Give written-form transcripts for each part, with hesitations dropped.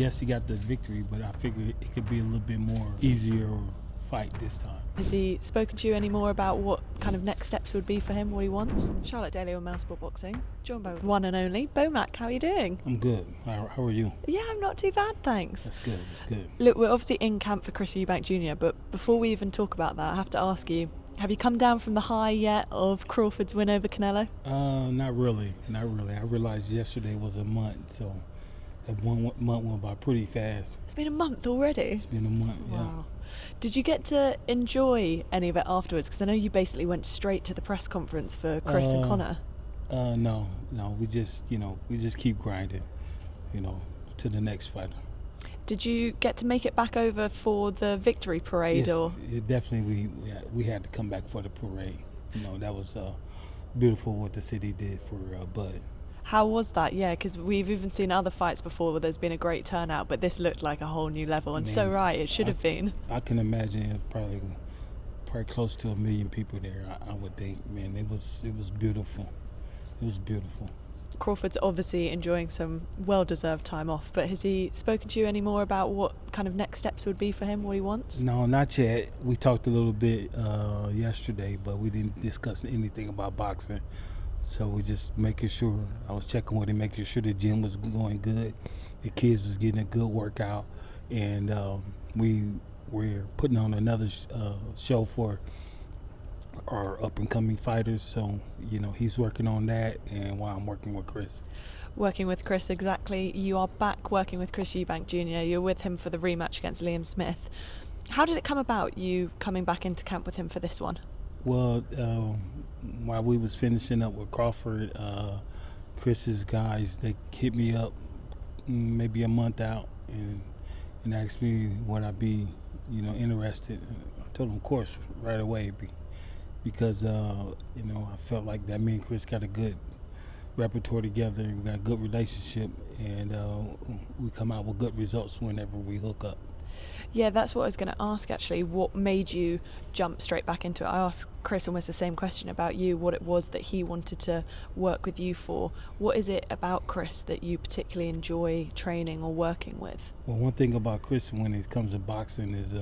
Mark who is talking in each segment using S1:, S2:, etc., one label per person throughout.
S1: yes, he got the victory, but I figured it could be a little bit more easier fight this time.
S2: Has he spoken to you any more about what kind of next steps would be for him, what he wants? Charlotte Daly on Mail Sport Boxing, joined by one and only BoMac. How are you doing?
S1: I'm good. How are you?
S2: Yeah, I'm not too bad, thanks.
S1: That's good.
S2: Look, we're obviously in camp for Chris Eubank Jr, but before we even talk about that, I have to ask you, have you come down from the high yet of Crawford's win over Canelo?
S1: Not really. I realized yesterday was a month, so that 1 month went by pretty fast.
S2: It's been a month already?
S1: It's been a month, yeah.
S2: Wow. Did you get to enjoy any of it afterwards? Because I know you basically went straight to the press conference for Chris and Conor.
S1: No. We just keep grinding, to the next fighter. Did you get to make it back over for the victory parade?
S2: Yes,
S1: or definitely we had to come back for the parade. That was beautiful what the city did for Bud.
S2: How was that? Yeah, because we've even seen other fights before where there's been a great turnout, but this looked like a whole new level, and so right, it should have been. I can imagine probably close to 1 million people there, I would think. Man, it was beautiful. It was beautiful. Crawford's obviously enjoying some well-deserved time off, but has he spoken to you any more about what kind of next steps would be for him, what he wants? No, not yet. We talked a little bit yesterday, but we didn't discuss anything about boxing. So we just making sure, I was checking with him, making sure the gym was going good, the kids was getting a good workout, and we're putting on another show for our up-and-coming fighters. So, he's working on that, and while I'm working with Chris. Working with Chris, exactly. You are back working with Chris Eubank Jr. You're with him for the rematch against Liam Smith. How did it come about, you coming back into camp with him for this one? Well, while we was finishing up with Crawford, Chris's guys, they hit me up maybe a month out and asked me would I be, interested. I told them, of course, right away, because I felt like that me and Chris got a good repertoire together. We got a good relationship, and we come out with good results whenever we hook up. Yeah, that's what I was going to ask, actually. What made you jump straight back into it? I asked Chris almost the same question about you, what it was that he wanted to work with you for. What is it about Chris that you particularly enjoy training or working with? Well, one thing about Chris when it comes to boxing is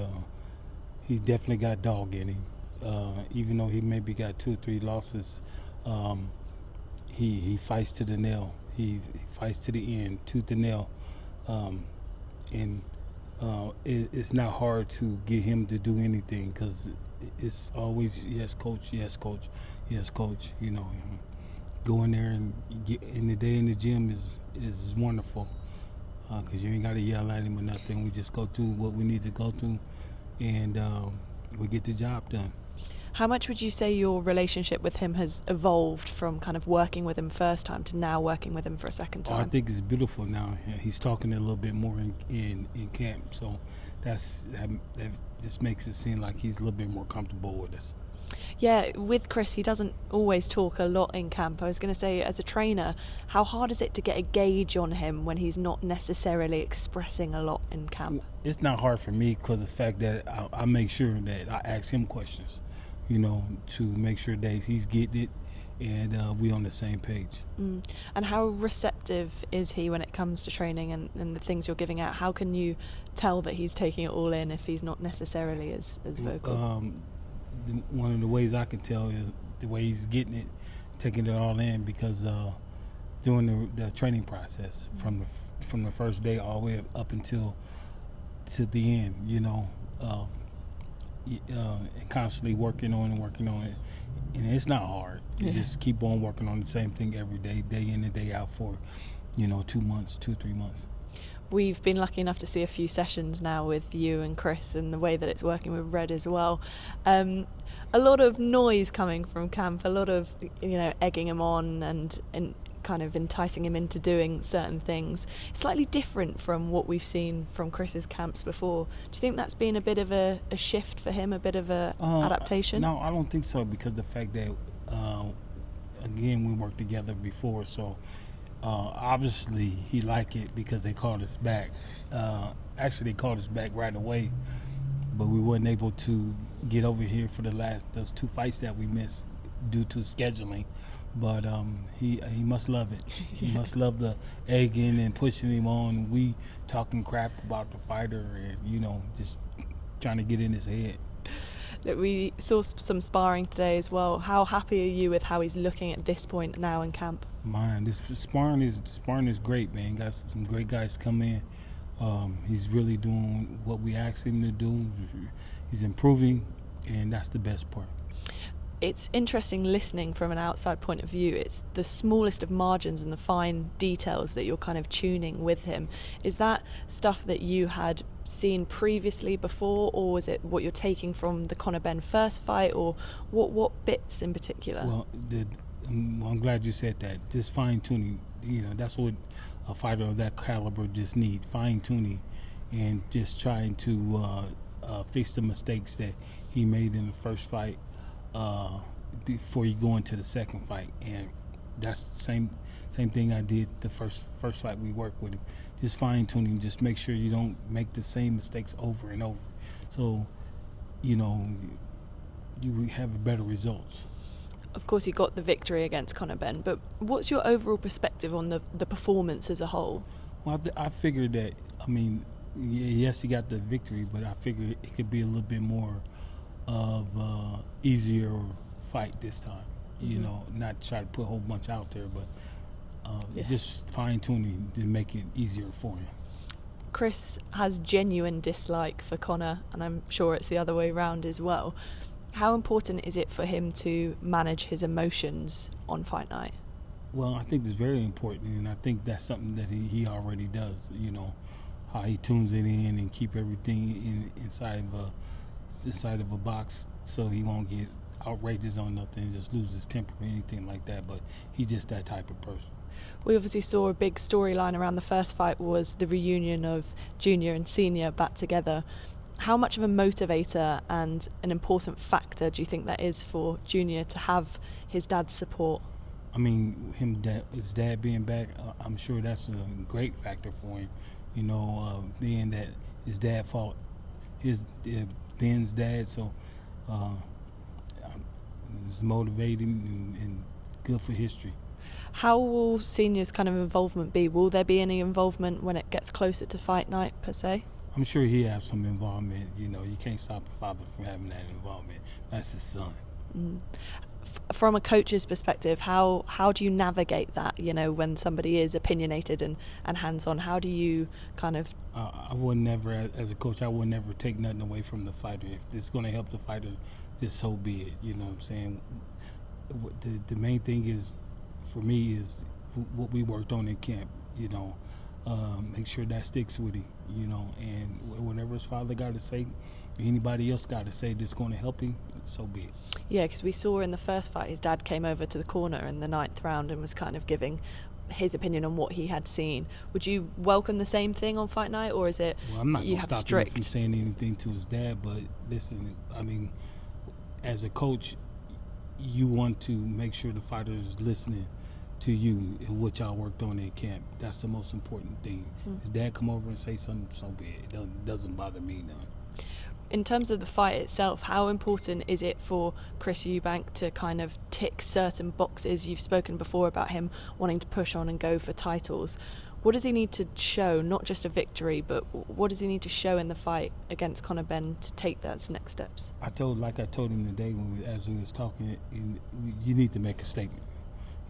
S2: he's definitely got dog in him. Even though he maybe got 2 or 3 losses, he fights to the nail. He fights to the end, tooth and nail. It's not hard to get him to do anything because it's always yes coach. Go in there and get in the day in the gym is wonderful because you ain't got to yell at him or nothing. We just go through what we need to go through, and we get the job done. How much would you say your relationship with him has evolved from kind of working with him first time to now working with him for a second time? I think it's beautiful now. He's talking a little bit more in camp, so that just makes it seem like he's a little bit more comfortable with us. Yeah, with Chris, he doesn't always talk a lot in camp. I was going to say, as a trainer, how hard is it to get a gauge on him when he's not necessarily expressing a lot in camp? It's not hard for me because of the fact that I make sure that I ask him questions. To make sure that he's getting it and we on the same page. And how receptive is he when it comes to training and the things you're giving out? How can you tell that he's taking it all in if he's not necessarily as vocal? One of the ways I can tell is the way he's getting it, taking it all in, because during the training process, from the first day all the way up until to the end, and constantly working on it, and it's not hard. You just keep on working on the same thing every day, day in and day out for 2 months, 2-3 months. We've been lucky enough to see a few sessions now with you and Chris, and the way that it's working with Red as well. A lot of noise coming from camp, a lot of egging him on and kind of enticing him into doing certain things. Slightly different from what we've seen from Chris's camps before. Do you think that's been a bit of a shift for him, a bit of a adaptation? No, I don't think so, because the fact that again, we worked together before, so obviously he liked it because they called us back. Actually, they called us back right away, but we weren't able to get over here for those 2 fights that we missed due to scheduling.
S1: But he must love it. He must love the egging and pushing him on. We talking crap about the fighter and, just trying to get in his head.
S2: Look, we saw some sparring today as well. How happy are you with how he's looking at this point now in camp?
S1: Man, this sparring is great, man. Got some great guys come in. He's really doing what we asked him to do. He's improving, and that's the best part.
S2: It's interesting listening from an outside point of view. It's the smallest of margins and the fine details that you're kind of tuning with him. Is that stuff that you had seen previously before, or was it what you're taking from the Conor Benn first fight, or what bits in particular?
S1: Well, I'm glad you said that. Just fine tuning, that's what a fighter of that caliber just needs, fine tuning, and just trying to fix the mistakes that he made in the first fight before you go into the second fight. And that's the same thing I did the first fight we worked with him. Just fine tuning, just make sure you don't make the same mistakes over and over, so you have better results.
S2: Of course, he got the victory against Conor Benn, but what's your overall perspective on the performance as a whole?
S1: Well, I figured that, yes, he got the victory, but I figured it could be a little bit more of easier fight this time. Not try to put a whole bunch out there, but just fine-tuning to make it easier for him.
S2: Chris has genuine dislike for Conor, and I'm sure it's the other way around as well. How important is it for him to manage his emotions on fight night?
S1: Well, I think it's very important, and I think that's something that he already does. How he tunes it in and keep everything inside of a box, so he won't get outrageous on nothing, just lose his temper or anything like that. But he's just that type of person.
S2: We obviously saw a big storyline around the first fight was the reunion of Junior and Senior back together. How much of a motivator and an important factor do you think that is for Junior to have his dad's support?
S1: His dad being back, I'm sure that's a great factor for him. Being that his dad fought Ben's dad, so it's motivating and good for history.
S2: How will Senior's kind of involvement be? Will there be any involvement when it gets closer to fight night, per se?
S1: I'm sure he has some involvement. You can't stop a father from having that involvement. That's his son.
S2: From a coach's perspective, how do you navigate that, when somebody is opinionated and hands-on? How do you kind of...
S1: I would never, as a coach, I would never take nothing away from the fighter. If it's going to help the fighter, just so be it. You know what I'm saying? The main thing is, for me, is what we worked on in camp, make sure that sticks with him, and whatever his father got to say, anybody else got to say that's going to help him, so be it.
S2: Yeah, because we saw in the first fight his dad came over to the corner in the 9th round and was kind of giving his opinion on what he had seen. Would you welcome the same thing on fight night, or is it
S1: I'm not
S2: you have
S1: stop
S2: strict?
S1: Him from saying anything to his dad, but listen, as a coach, you want to make sure the fighter is listening to you and what y'all worked on in camp. That's the most important thing. His dad come over and say something, so be it. It doesn't bother me none.
S2: In terms of the fight itself, how important is it for Chris Eubank to kind of tick certain boxes? You've spoken before about him wanting to push on and go for titles. What does he need to show, not just a victory, but what does he need to show in the fight against Conor Benn to take those next steps?
S1: I told him today as we was talking, you need to make a statement.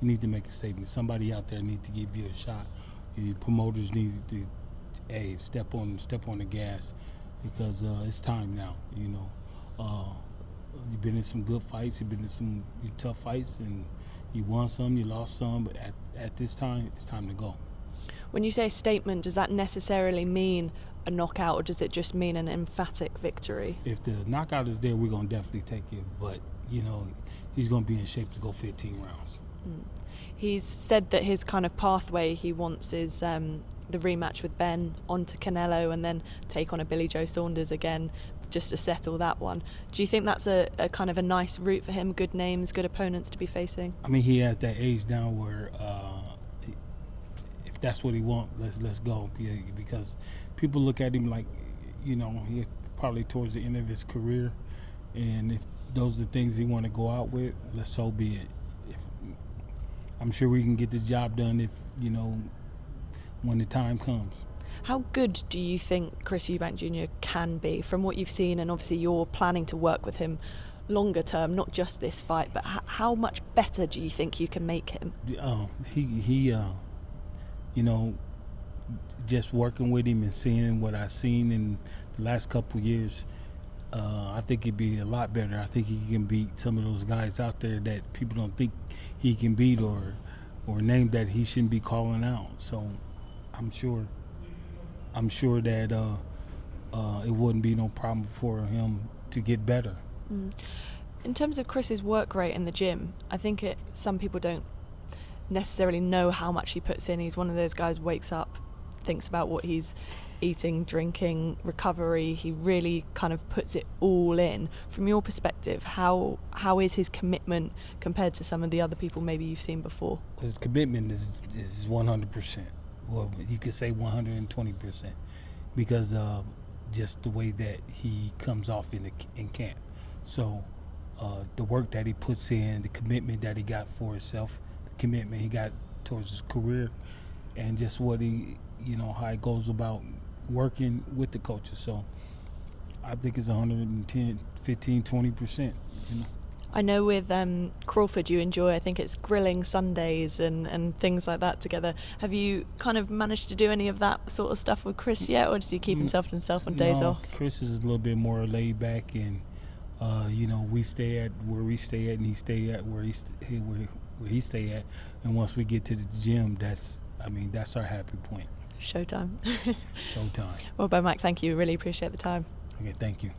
S1: You need to make a statement. Somebody out there needs to give you a shot. Your promoters need to, step on the gas, because it's time now. You've been in some good fights. You've been in some tough fights, and you won some, you lost some. But at this time, it's time to go.
S2: When you say statement, does that necessarily mean a knockout, or does it just mean an emphatic victory?
S1: If the knockout is there, we're gonna definitely take it. But he's gonna be in shape to go 15 rounds.
S2: He's said that his kind of pathway he wants is the rematch with Benn, onto Canelo, and then take on a Billy Joe Saunders again, just to settle that one. Do you think that's a kind of a nice route for him? Good names, good opponents to be facing?
S1: He has that age now where if that's what he wants, let's go. Yeah, because people look at him like, he's probably towards the end of his career, and if those are the things he want to go out with, so be it. I'm sure we can get the job done if, when the time comes.
S2: How good do you think Chris Eubank Jr. can be from what you've seen, and obviously you're planning to work with him longer term, not just this fight, but how much better do you think you can make him?
S1: Just working with him and seeing what I've seen in the last couple of years, I think he'd be a lot better. I think he can beat some of those guys out there that people don't think he can beat or name that he shouldn't be calling out. So I'm sure that it wouldn't be no problem for him to get better.
S2: In terms of Chris's work rate in the gym, I think some people don't necessarily know how much he puts in. He's one of those guys who wakes up, thinks about what he's eating, drinking, recovery. He really kind of puts it all in. From your perspective, how is his commitment compared to some of the other people maybe you've seen before?
S1: His commitment is 100%. Well, you could say 120%, because just the way that he comes off in camp. So the work that he puts in, the commitment that he got for himself, the commitment he got towards his career, and just what he, how he goes about working with the coaches. So I think it's 110, 15, 20%.
S2: I know with Crawford you enjoy, I think it's grilling Sundays and things like that together. Have you kind of managed to do any of that sort of stuff with Chris yet, or does he keep himself to himself on days off?
S1: Chris is a little bit more laid back, and we stay at where we stay at, and he stay at where he stay at. And once we get to the gym, that's our happy point.
S2: Showtime.
S1: Showtime.
S2: Well, BoMac, thank you. Really appreciate the time.
S1: Okay, thank you.